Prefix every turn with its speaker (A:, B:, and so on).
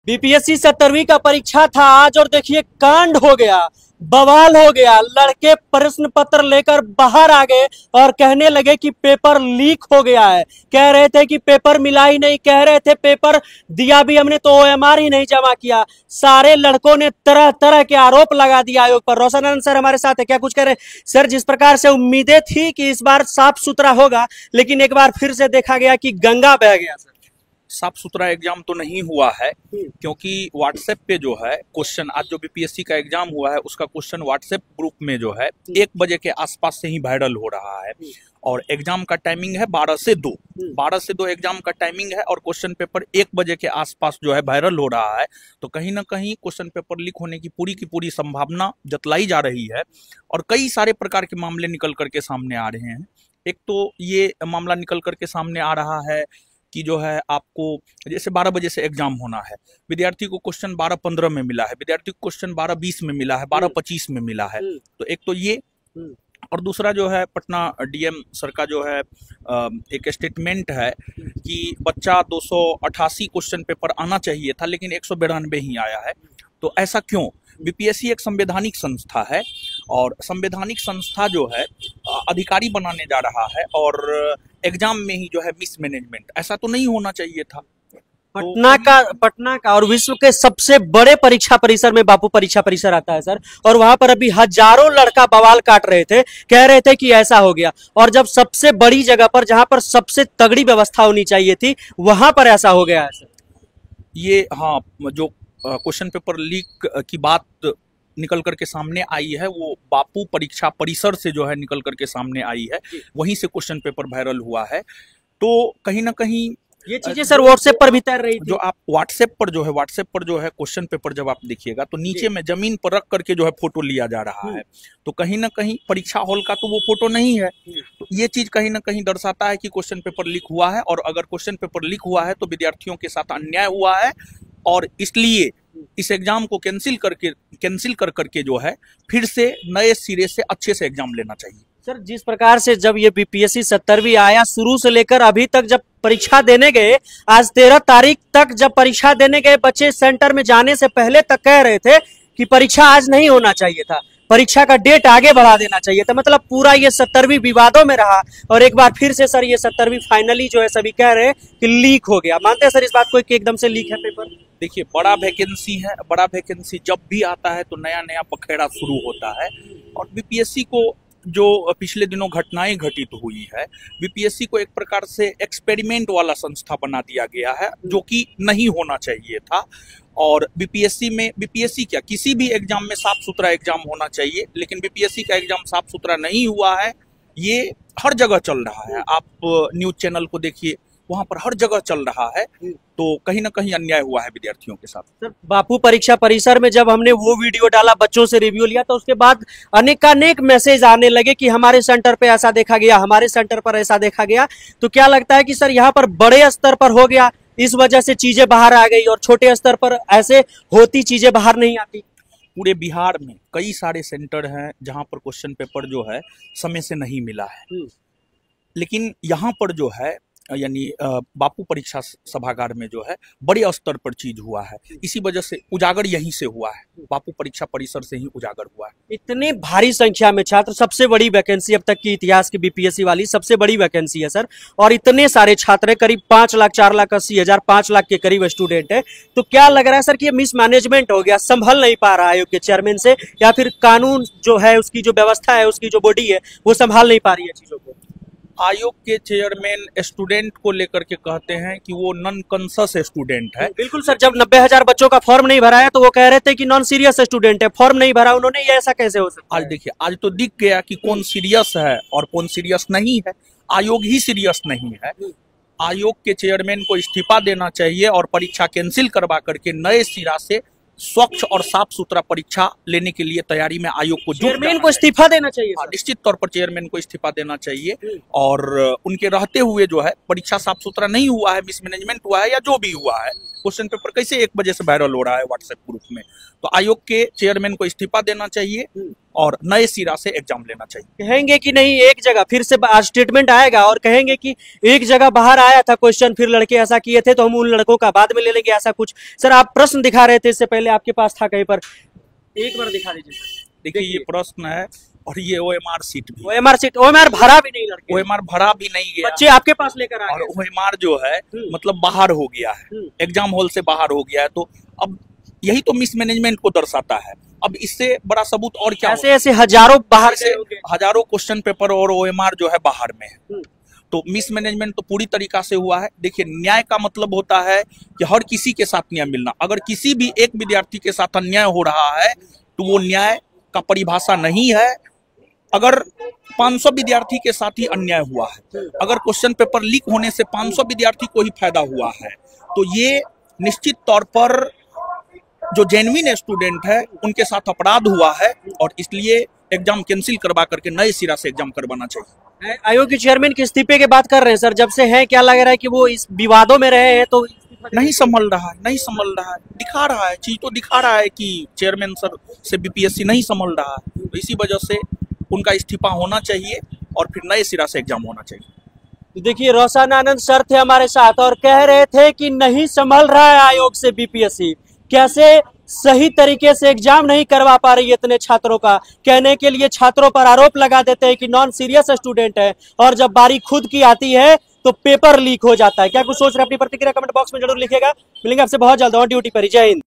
A: BPSC 17वीं का परीक्षा था आज और देखिए कांड हो गया, बवाल हो गया। लड़के प्रश्न पत्र लेकर बाहर आ गए और कहने लगे कि पेपर लीक हो गया है। कह रहे थे कि पेपर मिला ही नहीं, कह रहे थे पेपर दिया भी हमने तो ओएमआर ही नहीं जमा किया। सारे लड़कों ने तरह तरह के आरोप लगा दिया आयोग पर। रोशन आनंद सर हमारे साथ है, क्या कुछ कह रहे सर? जिस प्रकार से उम्मीदें थी कि इस बार साफ सुथरा होगा, लेकिन एक बार फिर से देखा गया कि गंगा बह गया। सर
B: साफ सुथरा एग्जाम तो नहीं हुआ है, क्योंकि व्हाट्सएप पे जो है क्वेश्चन, आज जो बीपीएससी का एग्जाम हुआ है उसका क्वेश्चन व्हाट्सएप ग्रुप में जो है 1 बजे के आसपास से ही वायरल हो रहा है। और एग्जाम का टाइमिंग है 12 से 2, 12 से 2 एग्जाम का टाइमिंग है और क्वेश्चन पेपर 1 बजे के आसपास जो है वायरल हो रहा है। तो कहीं ना कहीं क्वेश्चन पेपर लीक होने की पूरी संभावना जतलाई जा रही है और कई सारे प्रकार के मामले निकल करके सामने आ रहे हैं। एक तो ये मामला निकल करके सामने आ रहा है कि जो है आपको जैसे 12 बजे से एग्जाम होना है, विद्यार्थी को क्वेश्चन 12:15 में मिला है, विद्यार्थी को क्वेश्चन 12:20 में मिला है, 12:25 में मिला है। तो एक तो ये, और दूसरा जो है पटना डीएम सर का जो है एक स्टेटमेंट है कि बच्चा 288 क्वेश्चन पेपर आना चाहिए था लेकिन 192 ही आया है। तो ऐसा क्यों? बीपीएससी एक संवैधानिक संस्था है और संवैधानिक संस्था जो है अधिकारी बनाने जा रहा है और एग्जाम में ही जो है मिसमैनेजमेंट, ऐसा तो नहीं होना चाहिए था।
A: पटना का और विश्व के सबसे बड़े परीक्षा परिसर में बापू परीक्षा परिसर आता है सर, और वहां पर अभी हजारों लड़का बवाल काट रहे थे, कह रहे थे कि ऐसा हो गया। और जब सबसे बड़ी जगह पर, जहां पर सबसे तगड़ी व्यवस्था होनी चाहिए थी, वहां पर ऐसा हो गया है सर।
B: ये हाँ, जो क्वेश्चन पेपर लीक की बात निकल करके सामने आई है वो बापू परीक्षा परिसर से जो है निकल करके सामने आई है, वहीं से क्वेश्चन पेपर वायरल हुआ है। तो कहीं ना कहीं
A: ये चीजें सर व्हाट्सएप पर भी तैर रही थी।
B: जो आप व्हाट्सएप पर जो है क्वेश्चन पेपर जब आप देखिएगा तो नीचे में जमीन पर रख करके जो है फोटो लिया जा रहा है। तो कहीं ना कहीं परीक्षा हॉल का तो वो फोटो नहीं है। तो ये चीज कहीं ना कहीं दर्शाता है कि क्वेश्चन पेपर लीक हुआ है, और अगर क्वेश्चन पेपर लीक हुआ है तो विद्यार्थियों के साथ अन्याय हुआ है और इसलिए इस एग्जाम को कैंसिल कर करके जो है फिर से नए सिरे से अच्छे से एग्जाम लेना चाहिए।
A: सर जिस प्रकार से जब ये बीपीएससी 17वीं आया, शुरू से लेकर अभी तक जब परीक्षा देने गए, आज 13 तारीख तक जब परीक्षा देने गए, बच्चे सेंटर में जाने से पहले तक कह रहे थे कि परीक्षा आज नहीं होना चाहिए था, परीक्षा का डेट आगे बढ़ा देना चाहिए था। मतलब पूरा ये 17वीं विवादों में रहा और एक बार फिर से सर ये 17वीं फाइनली जो है सभी कह रहे हैं कि लीक हो गया। मानते हैं सर इस बात को कि एकदम से लीक है पेपर?
B: देखिए, बड़ा वैकेंसी है, बड़ा वैकेंसी जब भी आता है तो नया नया पखेड़ा शुरू होता है। और बीपीएससी को जो पिछले दिनों घटनाएं घटित हुई है, बीपीएससी को एक प्रकार से एक्सपेरिमेंट वाला संस्था बना दिया गया है, जो कि नहीं होना चाहिए था। और बीपीएससी क्या, किसी भी एग्जाम में साफ सुथरा एग्जाम होना चाहिए, लेकिन बीपीएससी का एग्जाम साफ सुथरा नहीं हुआ है। ये हर जगह चल रहा है, आप न्यूज चैनल को देखिए, वहां पर हर जगह चल रहा है। तो कहीं ना कहीं अन्याय हुआ है विद्यार्थियों के साथ।
A: सर बापू परीक्षा परिसर में जब हमने वो वीडियो डाला, बच्चों से रिव्यू लिया, तो उसके बाद अनेकानेक मैसेज आने लगे कि हमारे सेंटर पे ऐसा देखा गया, हमारे सेंटर पर ऐसा देखा गया। तो क्या लगता है कि सर यहाँ पर बड़े स्तर पर हो गया, इस वजह से चीजें बाहर आ गई, और छोटे स्तर पर ऐसे होती चीजें बाहर नहीं आती?
B: पूरे बिहार में कई सारे सेंटर हैं जहां पर क्वेश्चन पेपर जो है समय से नहीं मिला है, लेकिन यहाँ पर जो है यानी बापू परीक्षा सभागार में जो है बड़े स्तर पर चीज हुआ है। इसी वजह से उजागर यहीं से हुआ है, बापू परीक्षा परिसर से ही उजागर हुआ है।
A: इतनी भारी संख्या में छात्र, सबसे बड़ी वैकेंसी अब तक की इतिहास की बीपीएससी वाली सबसे बड़ी वैकेंसी है सर, और इतने सारे छात्र, करीब 5,04,80,000, 5 लाख के करीब स्टूडेंट है। तो क्या लग रहा है सर कि ये मिसमैनेजमेंट हो गया, संभल नहीं पा रहा आयोग के चेयरमैन से, या फिर कानून जो है, उसकी जो व्यवस्था है, उसकी जो बॉडी है, वो संभाल नहीं पा रही है चीजों को?
B: आयोग के चेयरमैन स्टूडेंट को लेकर के कहते हैं कि वो नॉन कॉन्शियस स्टूडेंट है।
A: बिल्कुल सर, जब 90,000 बच्चों का फॉर्म नहीं भरा है तो वो कह रहे थे कि नॉन सीरियस स्टूडेंट है, फॉर्म नहीं भरा उन्होंने, ये ऐसा कैसे हो सकता है?
B: आज देखिए, आज तो दिख गया कि कौन सीरियस है और कौन सीरियस नहीं है। आयोग ही सीरियस नहीं है। आयोग के चेयरमैन को इस्तीफा देना चाहिए और परीक्षा कैंसिल करवा करके नए सिरा से स्वच्छ और साफ सुथरा परीक्षा लेने के लिए तैयारी में आयोग को
A: चेयरमैन को इस्तीफा देना चाहिए।
B: निश्चित तौर पर चेयरमैन को इस्तीफा देना चाहिए। और उनके रहते हुए जो है परीक्षा साफ सुथरा नहीं हुआ है, मिसमैनेजमेंट हुआ है या जो भी हुआ है, क्वेश्चन पेपर कैसे 1 बजे से वायरल हो रहा है व्हाट्सएप ग्रुप में। तो आयोग के चेयरमैन को इस्तीफा देना चाहिए और नए सिरा से एग्जाम लेना चाहिए।
A: कहेंगे कि नहीं एक जगह फिर से आज स्टेटमेंट आएगा और कहेंगे कि एक जगह बाहर आया था क्वेश्चन, फिर लड़के ऐसा किए थे तो हम उन लड़कों का बाद में ले लेंगे, ऐसा कुछ। सर आप प्रश्न दिखा रहे थे, इससे पहले आपके पास था कहीं पर, एक बार दिखा दीजिए सर।
B: देखिए ये प्रश्न है और ये ओएमआर सीट भी,
A: ओएमआर भरा भी नहीं, लड़के
B: ओएमआर भरा भी नहीं गया,
A: बच्चे आपके पास लेकर आए
B: और ओएमआर जो है मतलब बाहर हो गया है, एग्जाम हॉल से बाहर हो गया है। तो अब यही तो मिसमैनेजमेंट को दर्शाता है। अब इससे बड़ा सबूत और क्या?
A: ऐसे ऐसे हजारों बाहर से
B: हजारों क्वेश्चन पेपर और ओएमआर जो है बाहर में है। तो मिसमैनेजमेंट तो पूरी तरीका से हुआ है। देखिए न्याय का मतलब होता है कि हर किसी के साथ न्याय मिलना। अगर किसी भी एक विद्यार्थी के साथ अन्याय हो रहा है तो वो न्याय का परिभाषा नहीं है। अगर 500 विद्यार्थी के साथ ही अन्याय हुआ है, अगर क्वेश्चन पेपर लीक होने से 500 विद्यार्थी को ही फायदा हुआ है, तो ये निश्चित तौर पर जो जेन्युइन स्टूडेंट है उनके साथ अपराध हुआ है और इसलिए एग्जाम कैंसिल करवा करके नए सिरा से एग्जाम करवाना चाहिए।
A: आयोग के चेयरमैन के इस्तीफे की बात कर रहे हैं सर, जब से हैं क्या लग रहा है कि वो इस विवादों में रहे हैं तो
B: नहीं संभल रहा है, नहीं संभल रहा है, दिखा रहा है, चीज तो दिखा रहा है कि चेयरमैन सर से बीपीएससी नहीं संभल रहा है। तो इसी वजह से उनका इस्तीफा होना चाहिए और फिर नए सिरा से एग्जाम होना चाहिए।
A: देखिए रोशन आनंद सर थे हमारे साथ और कह रहे थे कि नहीं संभल रहा है आयोग से बीपीएससी, कैसे सही तरीके से एग्जाम नहीं करवा पा रही है इतने छात्रों का। कहने के लिए छात्रों पर आरोप लगा देते हैं कि नॉन सीरियस स्टूडेंट है और जब बारी खुद की आती है तो पेपर लीक हो जाता है। क्या कुछ सोच रहे हैं? अपनी प्रतिक्रिया कमेंट बॉक्स में जरूर लिखिएगा। मिलेंगे आपसे बहुत जल्द ऑन ड्यूटी पर। जय हिंद।